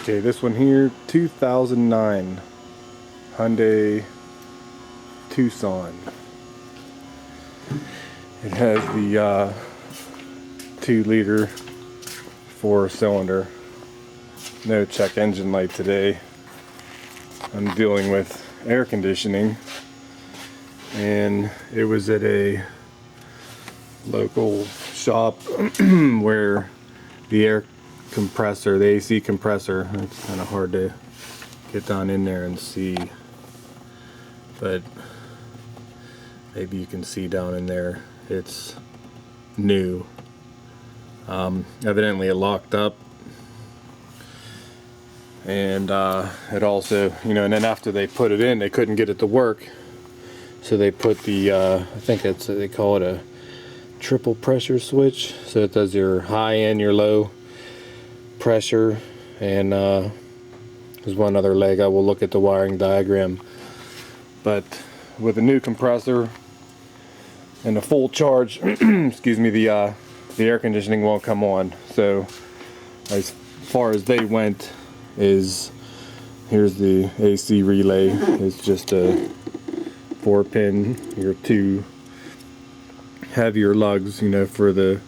Okay, this one here, 2009 Hyundai TUCSAN. It has the 2-liter 4-cylinder. No check engine light today. I'm dealing with air conditioning, and it was at a local shop where the air compressor, the AC compressor, it's kind of hard to get down in there and see, but maybe you can see down in there, it's new. Evidently it locked up, and it also, and then after they put it in, they couldn't get it to work, so they put the I think it's, they call it a triple pressure switch, so it does your high and your low pressure. And there's one other leg. I will look at the wiring diagram, but with a new compressor and a full charge excuse me, the air conditioning won't come on. So as far as they went is, here's the AC relay. It's just a 4-pin, your 2 heavier lugs, for the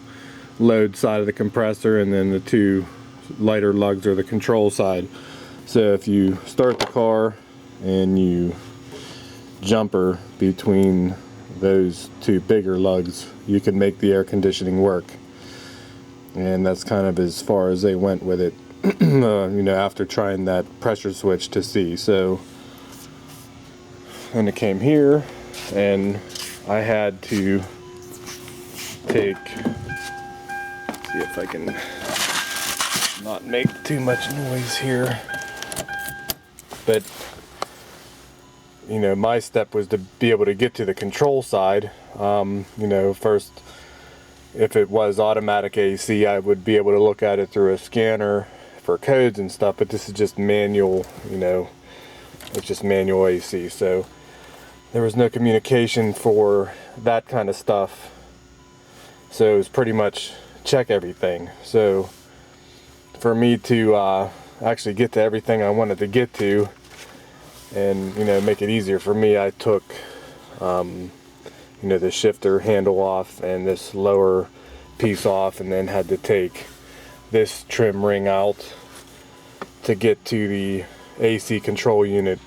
load side of the compressor, and then the 2 lighter lugs are the control side. So if you start the car and you jumper between those 2 bigger lugs, you can make the air conditioning work. And that's kind of as far as they went with it, after trying that pressure switch to see. So then it came here, and I had to take, see if I can not make too much noise here, but my step was to be able to get to the control side. First, if it was automatic AC, I would be able to look at it through a scanner for codes and stuff, but this is just manual, it's just manual AC, so there was no communication for that kind of stuff. So it was pretty much check everything. So for me to actually get to everything I wanted to get to, and make it easier for me, I took the shifter handle off and this lower piece off, and then had to take this trim ring out to get to the AC control unit.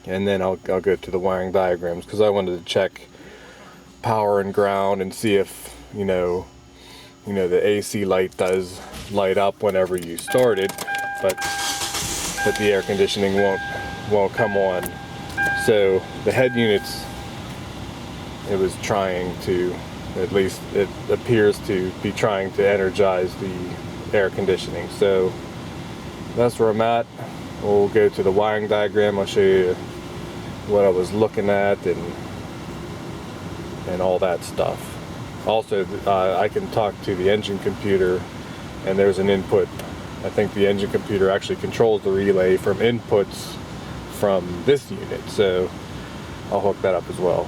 And then I'll go to the wiring diagrams, because I wanted to check power and ground and see if the AC light does light up whenever you start it, but the air conditioning won't come on. So the head units, it was trying to, at least it appears to be trying to energize the air conditioning. So that's where I'm at. We'll go to the wiring diagram. I'll show you what I was looking at and all that stuff. Also, I can talk to the engine computer, and there's an input. I think the engine computer actually controls the relay from inputs from this unit, so I'll hook that up as well.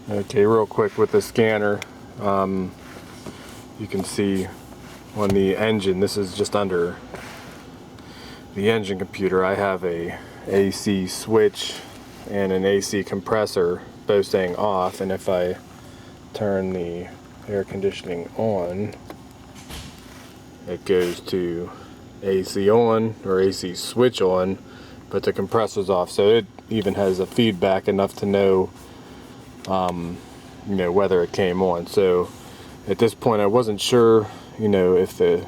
Okay, real quick with the scanner, you can see on the engine, this is just under the engine computer, I have a AC switch and an AC compressor both staying off, and if I turn the air conditioning on, it goes to AC on, or AC switch on, but the compressor's off, so it even has a feedback enough to know whether it came on. So at this point I wasn't sure if the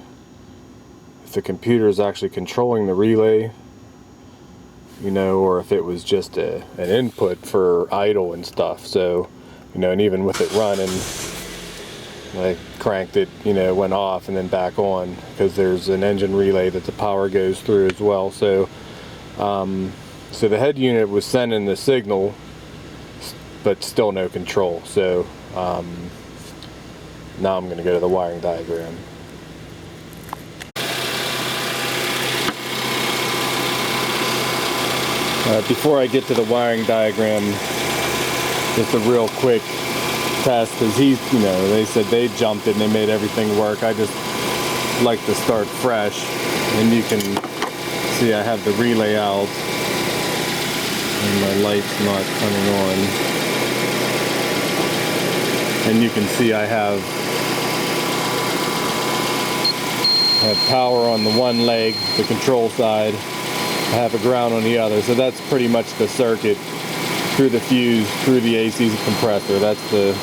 computer is actually controlling the relay, or if it was just an input for idle and stuff. So and even with it running, I cranked it, it went off and then back on, because there's an engine relay that the power goes through as well. So so the head unit was sending the signal, but still no control. So now I'm going to go to the wiring diagram. Before I get to the wiring diagram, just a real quick test, because they said they jumped it and they made everything work. I just like to start fresh. And you can see I have the relay out and my light's not coming on. And you can see I have power on the one leg, the control side. I have a ground on the other. So that's pretty much the circuit through the fuse, through the AC compressor. That's the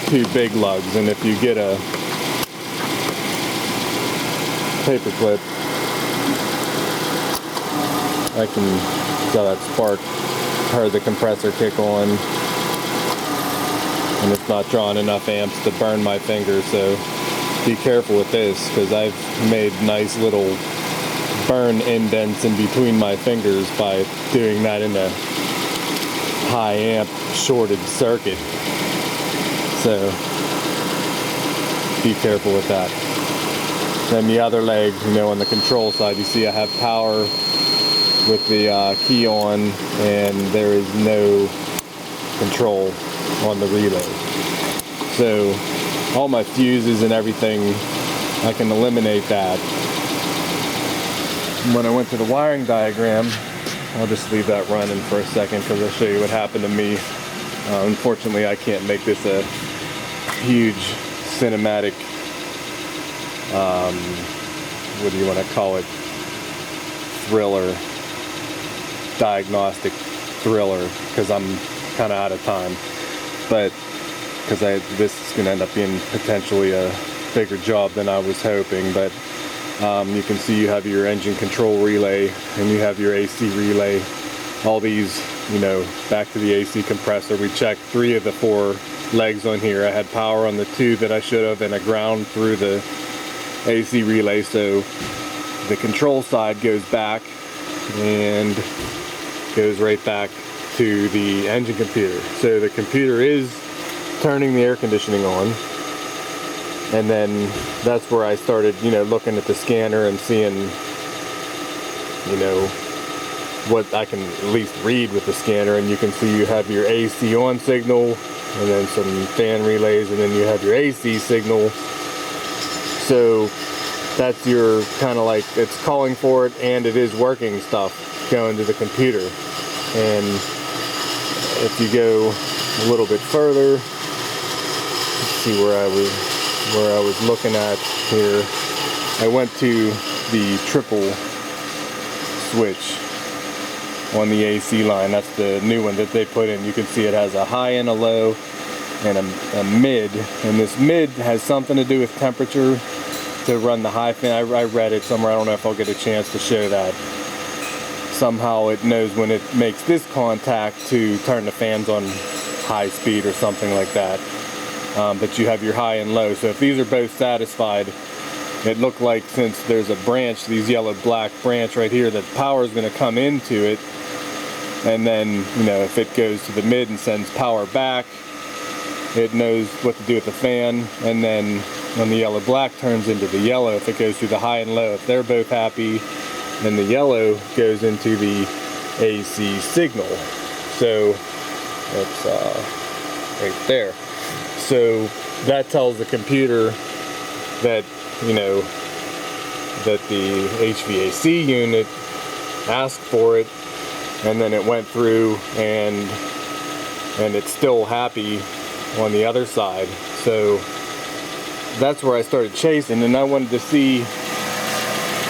two big lugs. And if you get a paper clip, I can tell that spark, heard the compressor kick on, and it's not drawing enough amps to burn my fingers. So be careful with this, because I've made nice little burn indents in between my fingers by doing that in a high amp shorted circuit. So be careful with that. Then the other leg, you know, on the control side, you see I have power with the key on, and there is no control on the relay. So all my fuses and everything, I can eliminate that. When I went to the wiring diagram, I'll just leave that running for a second because I'll show you what happened to me. Unfortunately, I can't make this a huge cinematic, what do you want to call it, thriller, diagnostic thriller, because I'm kind of out of time. But because this is going to end up being potentially a bigger job than I was hoping. But you can see you have your engine control relay and you have your AC relay. All these, you know, back to the AC compressor. We checked 3 of the 4 legs on here. I had power on the 2 that I should have, and a ground through the AC relay. So the control side goes back and goes right back to the engine computer. So the computer is turning the air conditioning on. And then that's where I started, you know, looking at the scanner and seeing, you know, what I can at least read with the scanner. And you can see you have your AC on signal, and then some fan relays, and then you have your AC signal. So that's your kind of like, it's calling for it and it is working stuff going to the computer. And if you go a little bit further, let's see where I was looking at here. I went to the triple switch on the AC line. That's the new one that they put in. You can see it has a high and a low and a mid, and this mid has something to do with temperature to run the high fan. I read it somewhere. I don't know if I'll get a chance to show that. Somehow it knows when it makes this contact to turn the fans on high speed or something like that. But you have your high and low. So if these are both satisfied, it looked like, since there's a branch, these yellow-black branch right here, that power is going to come into it. And then, you know, if it goes to the mid and sends power back, it knows what to do with the fan. And then when the yellow-black turns into the yellow, if it goes through the high and low, if they're both happy, then the yellow goes into the AC signal. So it's right there. So that tells the computer that, you know, that the HVAC unit asked for it, and then it went through and it's still happy on the other side. So that's where I started chasing, and I wanted to see,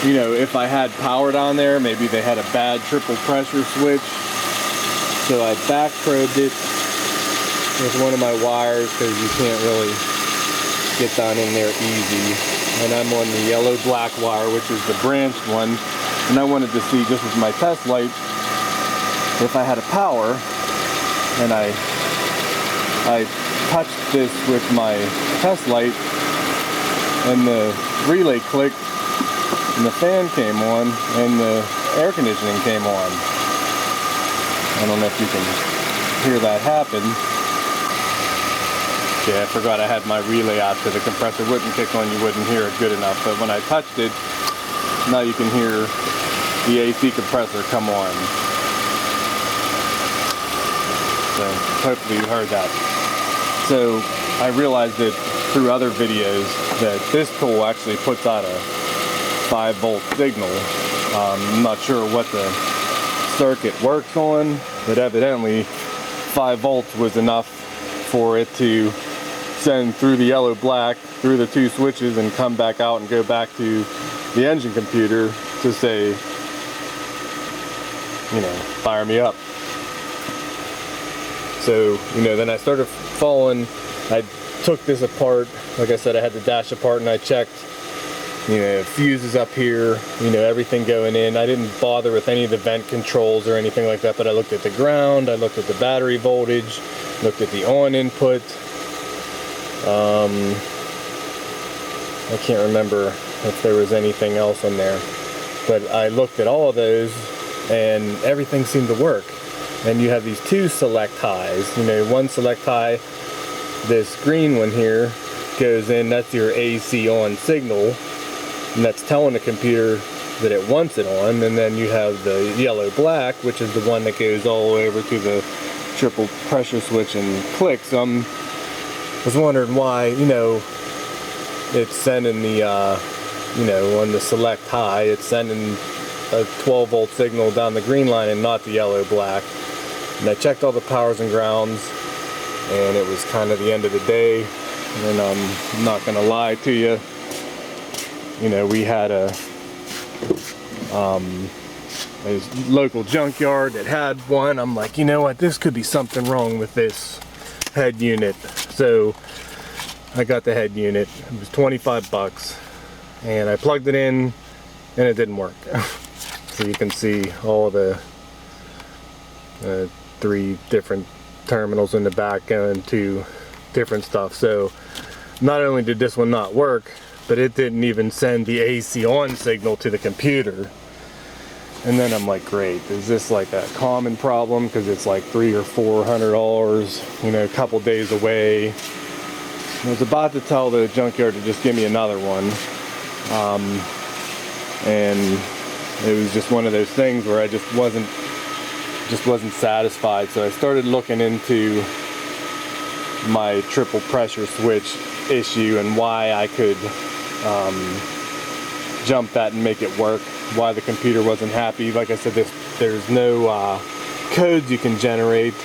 you know, if I had power down there. Maybe they had a bad triple pressure switch. So I back probed it with one of my wires, because you can't really get down in there easy. And I'm on the yellow-black wire, which is the branched one. And I wanted to see, just with my test light, if I had a power. And I touched this with my test light, and the relay clicked, and the fan came on, and the air conditioning came on. I don't know if you can hear that happen. Yeah, I forgot I had my relay out, so the compressor wouldn't kick on, you wouldn't hear it good enough. But when I touched it, now you can hear the AC compressor come on. So hopefully you heard that. So I realized that through other videos that this tool actually puts out a 5-volt signal. I'm not sure what the circuit works on, but evidently 5 volts was enough for it to send through the yellow black, through the 2 switches, and come back out and go back to the engine computer to say, you know, fire me up. So, you know, then I started following, I took this apart, like I said, I had the dash apart, and I checked, you know, fuses up here, you know, everything going in. I didn't bother with any of the vent controls or anything like that, but I looked at the ground, I looked at the battery voltage, looked at the on input. I can't remember if there was anything else on there, but I looked at all of those and everything seemed to work. And you have these 2 select highs, you know, one select high, this green one here goes in, that's your AC on signal, and that's telling the computer that it wants it on. And then you have the yellow black, which is the one that goes all over to the triple pressure switch and clicks. I was wondering why, you know, it's sending the, you know, on the select high, it's sending a 12 volt signal down the green line and not the yellow black. And I checked all the powers and grounds, and it was kind of the end of the day. And I'm not gonna lie to you, you know, we had a local junkyard that had one. I'm like, you know what, this could be something wrong with this head unit. So I got the head unit. It was 25 bucks, and I plugged it in and it didn't work. So you can see all the 3 different terminals in the back going to different stuff. So not only did this one not work, but it didn't even send the AC on signal to the computer. And then I'm like, great, is this like a common problem? Because it's like $300 or $400, you know, a couple days away. I was about to tell the junkyard to just give me another one. And it was just one of those things where I just wasn't satisfied. So I started looking into my triple pressure switch issue and why I could jump that and make it work, why the computer wasn't happy. Like I said, there's no codes you can generate.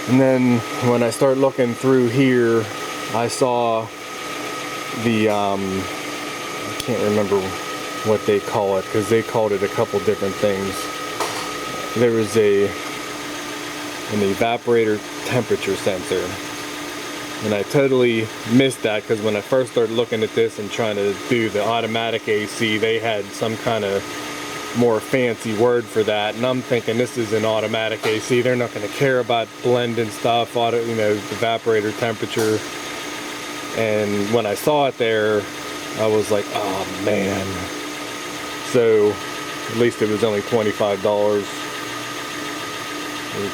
And then when I start looking through here, I saw the I can't remember what they call it, because they called it a couple different things. There was an evaporator temperature sensor, and I totally missed that, because when I first started looking at this and trying to do the automatic AC, they had some kind of more fancy word for that, and I'm thinking this is an automatic AC. They're not going to care about blending stuff, you know, evaporator temperature. And when I saw it there, I was like, oh man. So at least it was only $25. I'm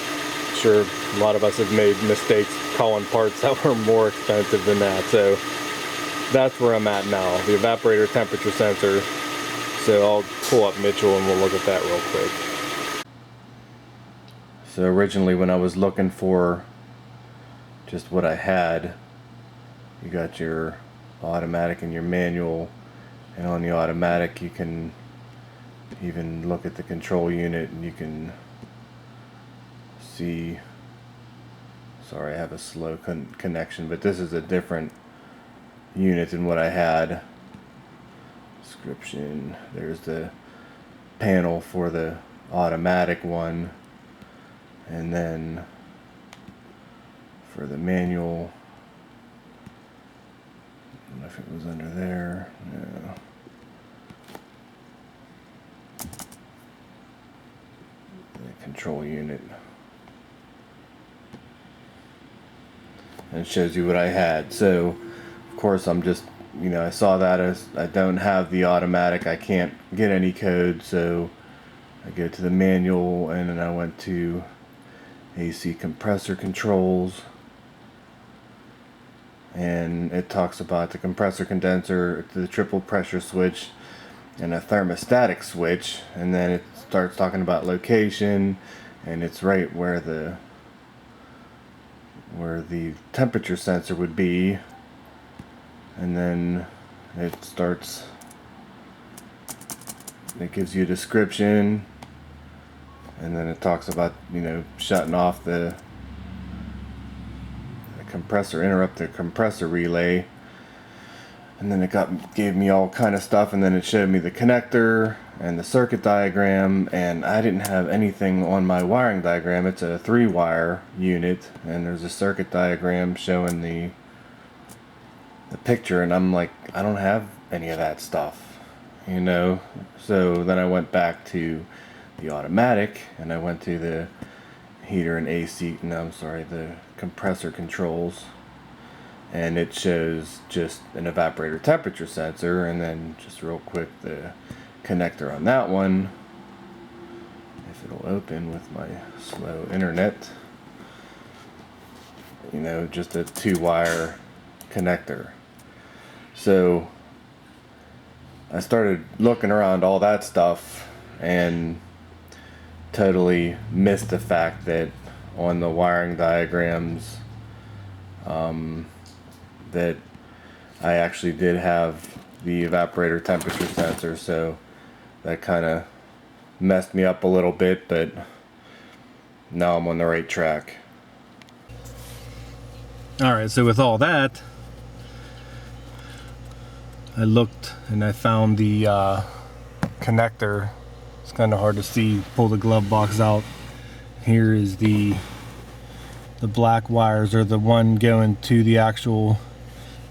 sure a lot of us have made mistakes calling parts that were more expensive than that. So that's where I'm at now, the evaporator temperature sensor. So I'll pull up Mitchell and we'll look at that real quick. So originally when I was looking for just what I had, you got your automatic and your manual, and on the automatic you can even look at the control unit and you can see, sorry I have a slow connection, but this is a different unit than what I had. Description, there's the panel for the automatic one, and then for the manual, I don't know if it was under there. No. The control unit, and it shows you what I had. So of course I'm just, you know, I saw that as I don't have the automatic, I can't get any code, so I go to the manual, and then I went to AC compressor controls, and it talks about the compressor condenser, the triple pressure switch, and a thermostatic switch, and then it starts talking about location, and it's right where the temperature sensor would be. and then it gives you a description, and then it talks about, you know, shutting off the compressor, interrupt the compressor relay. And then it gave me all kind of stuff, and then it showed me the connector and the circuit diagram, and I didn't have anything on my wiring diagram. It's a 3-wire unit, and there's a circuit diagram showing the picture, and I'm like, I don't have any of that stuff, you know. So then I went back to the automatic, and I went to the heater and AC, no, I'm sorry, the compressor controls, and it shows just an evaporator temperature sensor, and then just real quick the connector on that one, if it'll open with my slow internet, you know, just a 2-wire connector. So I started looking around all that stuff and totally missed the fact that on the wiring diagrams that I actually did have the evaporator temperature sensor, so that kind of messed me up a little bit, but now I'm on the right track. Alright, so with all that, I looked and I found the connector. It's kind of hard to see, pull the glove box out. Here is the black wires are the one going to the actual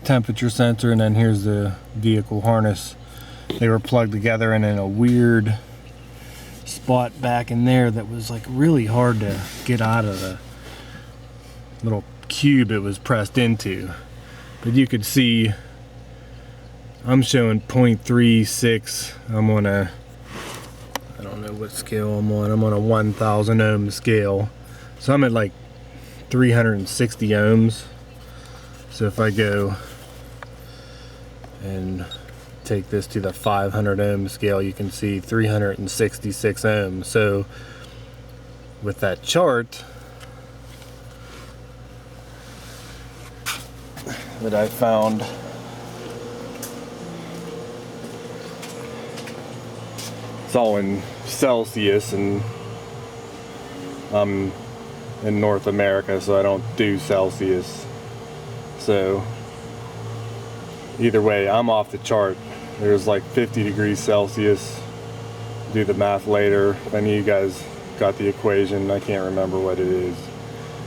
temperature sensor, and then here's the vehicle harness. They were plugged together, and in a weird spot back in there that was like really hard to get out of the little cube it was pressed into. But you could see I'm showing 0.36. I'm on a, I don't know what scale I'm on. I'm on a 1000 ohm scale. So I'm at like 360 ohms. So if I go and take this to the 500 ohm scale, you can see 366 ohms. So with that chart that I found, it's all in Celsius, and I'm in North America, so I don't do Celsius. So either way, I'm off the chart. There's like 50 degrees Celsius. Do the math later. If any of you guys got the equation, I can't remember what it is.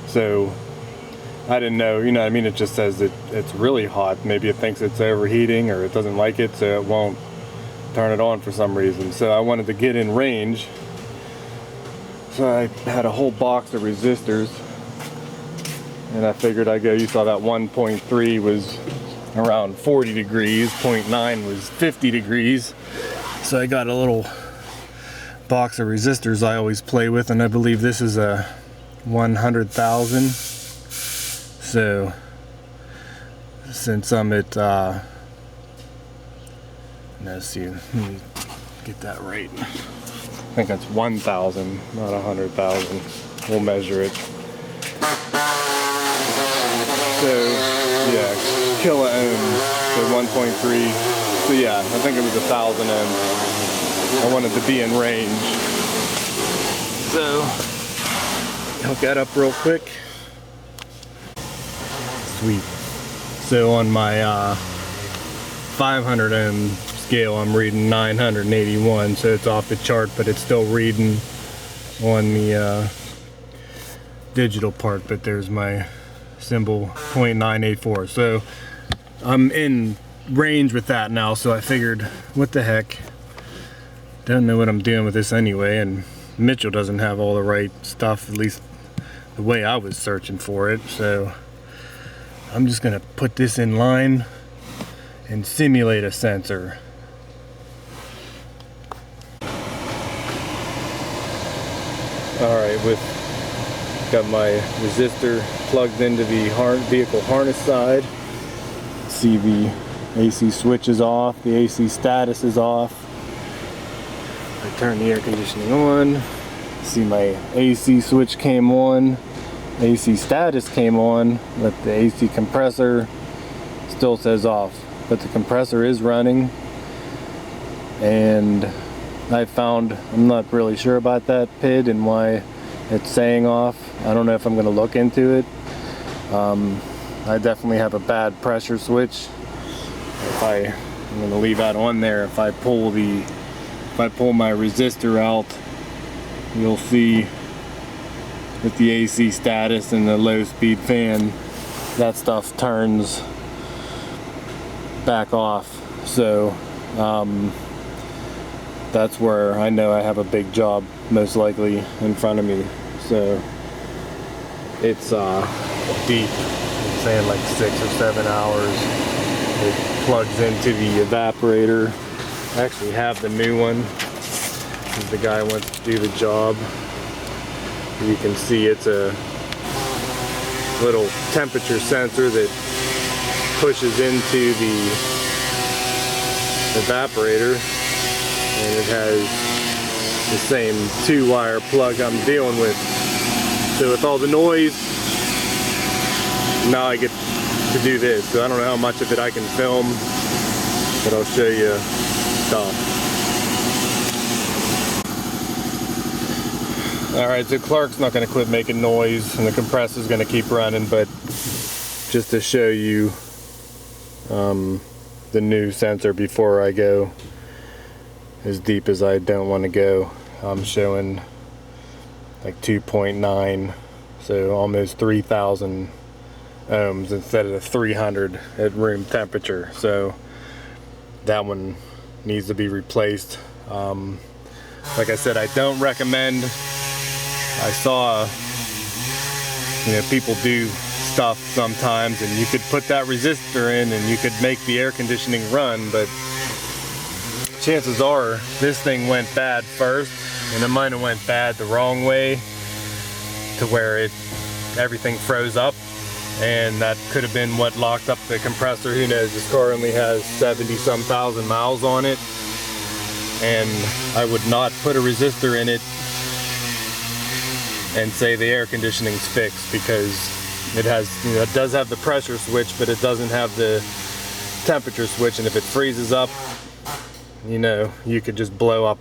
So I didn't know, you know what I mean? It just says that it's really hot. Maybe it thinks it's overheating, or it doesn't like it, so it won't turn it on for some reason. So I wanted to get in range. So I had a whole box of resistors, and I figured I'd go, you saw that 1.3 was around 40 degrees, 0.9 was 50 degrees. So I got a little box of resistors I always play with, and I believe this is a 100,000. So since I'm at, let's see, let me get that right. I think that's 1,000, not 100,000. We'll measure it. So, yeah, kilo ohms, so 1.3. So yeah, I think it was 1,000 ohms. I wanted to be in range. So, hook that up real quick. Sweet. So on my 500 ohm scale, I'm reading 981, so it's off the chart, but it's still reading on the digital part. But there's my symbol, 0.984. So I'm in range with that now, so I figured, what the heck, don't know what I'm doing with this anyway, and Mitchell doesn't have all the right stuff, at least the way I was searching for it. So I'm just gonna put this in line and simulate a sensor. Alright, got my resistor plugged into the vehicle harness side. See the AC switch is off, the AC status is off. I turn the air conditioning on. See my AC switch came on, AC status came on, but the AC compressor still says off. but the compressor is running. And I'm not really sure about that PID and why it's saying off. I don't know if I'm going to look into it. I definitely have a bad pressure switch. I'm going to leave that on there. If I pull my resistor out, you'll see with the AC status and the low speed fan, that stuff turns back off. So that's where I know I have a big job most likely in front of me. So it's deep, I'm saying like 6 or 7 hours. It plugs into the evaporator. I actually have the new one because the guy wants to do the job. You can see it's a little temperature sensor that pushes into the evaporator, and it has the same 2-wire plug I'm dealing with. So with all the noise, now I get to do this. So I don't know how much of it I can film, but I'll show you stuff. Alright, so Clark's not going to quit making noise and the compressor's going to keep running, but just to show you the new sensor before I go as deep as I don't want to go, I'm showing like 2.9, so almost 3,000 ohms instead of the 300 at room temperature. So that one needs to be replaced. Like I said, I don't recommend. I saw, people do stuff sometimes, and you could put that resistor in and you could make the air conditioning run, but chances are this thing went bad first, and it might have went bad the wrong way to where everything froze up, and that could have been what locked up the compressor. Who knows? This car only has 70-some thousand miles on it, and I would not put a resistor in it and say the air conditioning's fixed, because it has, it does have the pressure switch, but it doesn't have the temperature switch, and if it freezes up, you could just blow up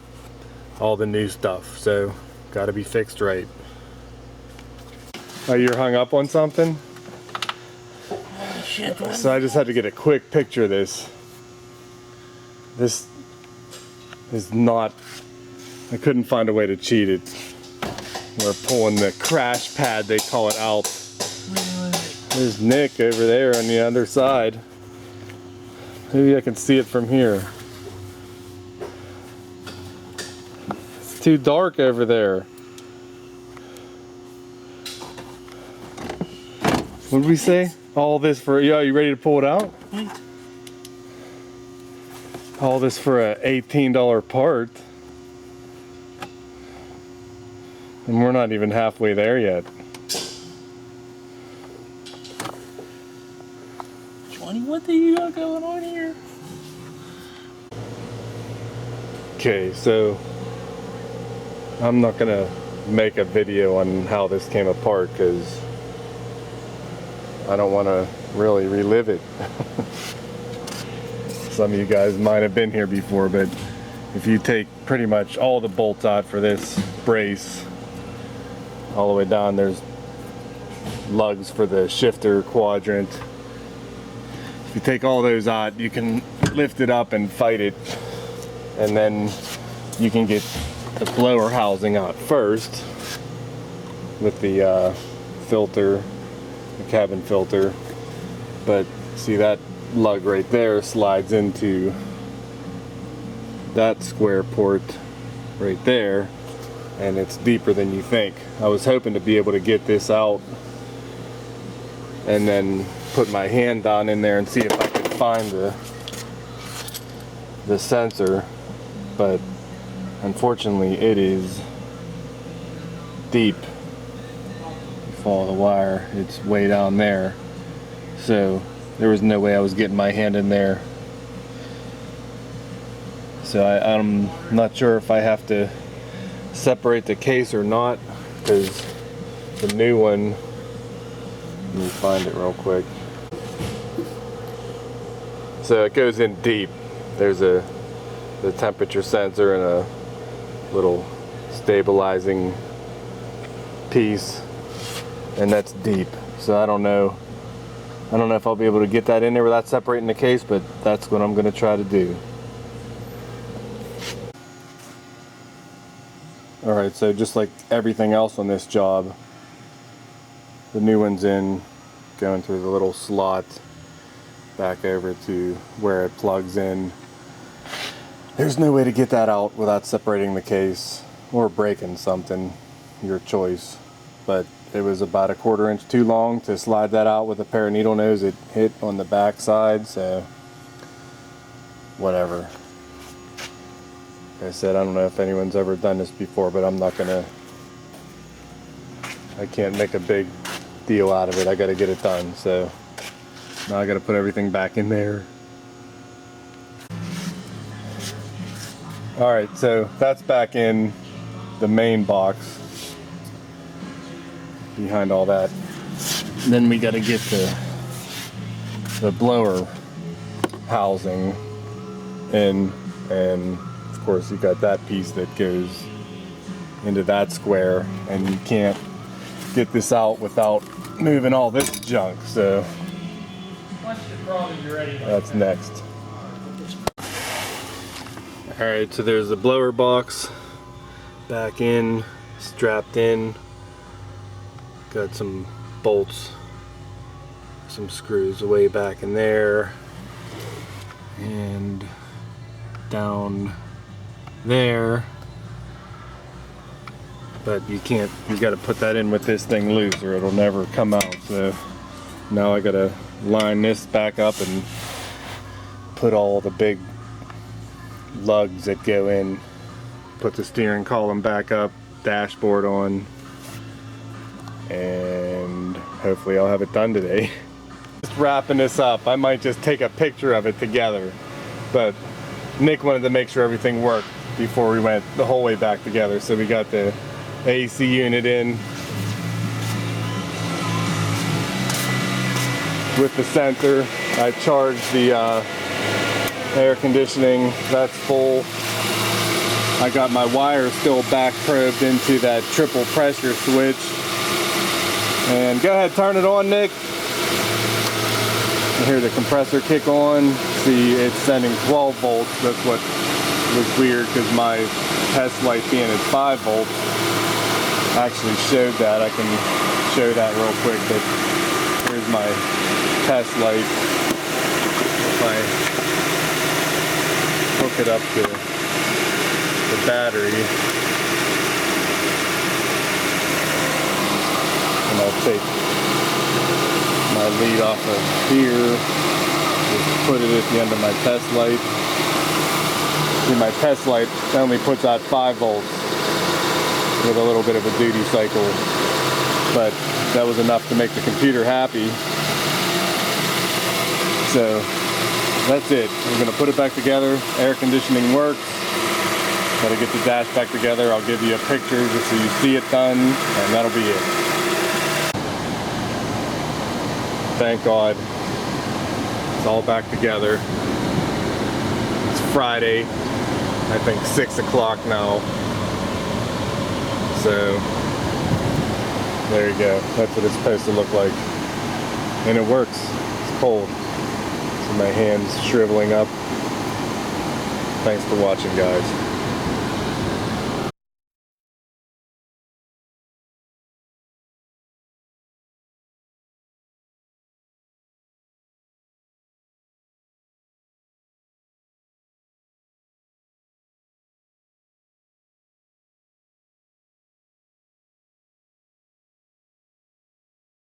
all the new stuff. So got to be fixed right. Oh, you're hung up on something? So I just had to get a quick picture of this. This is not, I couldn't find a way to cheat it. We're pulling the crash pad, they call it, out. There's Nick over there on the other side. Maybe I can see it from here. It's too dark over there. What did we say? All this for, yeah, you ready to pull it out? All this for a $18 part. And we're not even halfway there yet. Johnny, what do you got going on here? Okay, so I'm not gonna make a video on how this came apart because I don't want to really relive it. Some of you guys might have been here before, but if you take pretty much all the bolts out for this brace, all the way down, there's lugs for the shifter quadrant. If you take all those out, you can lift it up and fight it, and then you can get the blower housing out first with the filter, the cabin filter. But see, that lug right there slides into that square port right there, and it's deeper than you think. I was hoping to be able to get this out and then put my hand down in there and see if I could find the sensor, but unfortunately it is deep. You follow the wire, it's way down there, so there was no way I was getting my hand in there. So I'm not sure if I have to separate the case or not, because the new one, let me find it real quick. So it goes in deep. There's the temperature sensor and a little stabilizing piece, and that's deep. So I don't know if I'll be able to get that in there without separating the case, but that's what I'm going to try to do. Alright, so just like everything else on this job, the new one's in, going through the little slot back over to where it plugs in. There's no way to get that out without separating the case or breaking something, your choice. But it was about a 1/4 inch too long to slide that out with a pair of needle nose. It hit on the back side, so whatever. Like I said, I don't know if anyone's ever done this before, but I can't make a big deal out of it. I gotta get it done, so now I gotta put everything back in there. Alright, so that's back in the main box behind all that. Then we gotta get the blower housing in, and of course you got that piece that goes into that square, and you can't get this out without moving all this junk, so that's next. Alright, so there's the blower box back in, strapped in. Got some bolts, some screws way back in there, and down there. But you gotta put that in with this thing loose or it'll never come out. So now I gotta line this back up and put all the big lugs that go in, put the steering column back up, dashboard on, and hopefully I'll have it done today. Just wrapping this up. I might just take a picture of it together, but Nick wanted to make sure everything worked before we went the whole way back together. So we got the AC unit in with the sensor. I charged the air conditioning. That's full. I got my wire still back probed into that triple pressure switch. And go ahead, turn it on, Nick. You hear the compressor kick on. See, it's sending 12 volts. That's what was weird, because my test light being at 5 volts actually showed that. I can show that real quick, but here's my test light. If I hook it up to the battery, and I'll take my lead off of here, just put it at the end of my test light. See, my test light only puts out 5 volts with a little bit of a duty cycle, but that was enough to make the computer happy. So that's it. We're going to put it back together. Air conditioning works. Got to get the dash back together. I'll give you a picture just so you see it done, and that'll be it. Thank God. It's all back together. It's Friday. I think 6 o'clock now. So there you go. That's what it's supposed to look like. And it works. It's cold. So my hand's shriveling up. Thanks for watching, guys.